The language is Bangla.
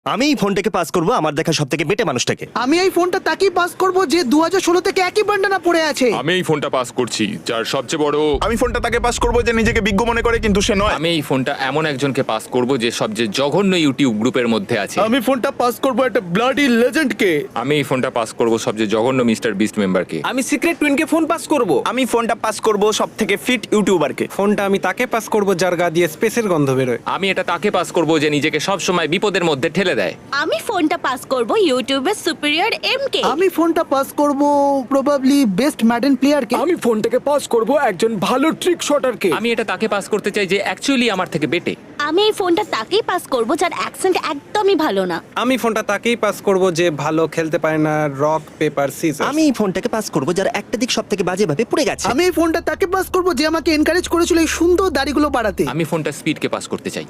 আমি এই ফোনটাকে পাস করব আমার দেখা সব থেকে বেটে মানুষটাকে। আমি এই ফোনটা তাকেই পাস করব যে 2016 থেকে একই বান্ডানা পড়ে আছে। আমি এই ফোনটা পাস করছি যার সবচেয়ে বড়। আমি ফোনটা তাকে পাস করবো যে নিজেকে বিজ্ঞ মনে করে কিন্তু সে নয়। আমি এই ফোনটা এমন একজনকে পাস করব যে সবচেয়ে জঘন্য ইউটিউব গ্রুপের মধ্যে আছে। আমি ফোনটা পাস করব একটা ব্লাডি লেজেন্ডকে। আমি এই ফোনটা পাস করব সবচেয়ে জঘন্য মিস্টার বিস্ট মেম্বারকে। আমি সিক্রেট টুইনকে ফোন পাস করব। আমি ফোনটা পাস করব সব থেকে ফিট ইউটিউবারকে। ফোনটা আমি তাকে পাস করব যার গা দিয়ে স্পেসের গন্ধ বেরোয়। আমি এটা তাকে পাস করব যে নিজেকে সব সময় বিপদের মধ্যে ঠেলে দেয়। আমি ফোনটা পাস করব ইউটিউবের সুপিরিয়র এমকে। আমি ফোনটা পাস করব প্রবাবলি বেস্ট ম্যাডেন প্লেয়ারকে। আমি ফোনটাকে পাস করব একজন ভালো ট্রিক শটারকে। আমি এটা তাকে পাস করতে চাই যে অ্যাকচুয়ালি আমার থেকে বেটে। আমি এই ফোনটা তাকেই পাস করব যার অ্যাকসেন্ট একদমই ভালো না। আমি ফোনটা তাকেই পাস করব যে ভালো খেলতে পারে না রক পেপার সিজার। আমি এই ফোনটাকে পাস করব যার একটা দিক সব থেকে বাজে ভাবে পুড়ে গেছে। আমি এই ফোনটা তাকে পাস করব যে আমাকে এনকারেজ করেছিল এই সুন্দর দাড়িগুলো বাড়াতে। আমি ফোনটা স্পিডকে পাস করতে চাই।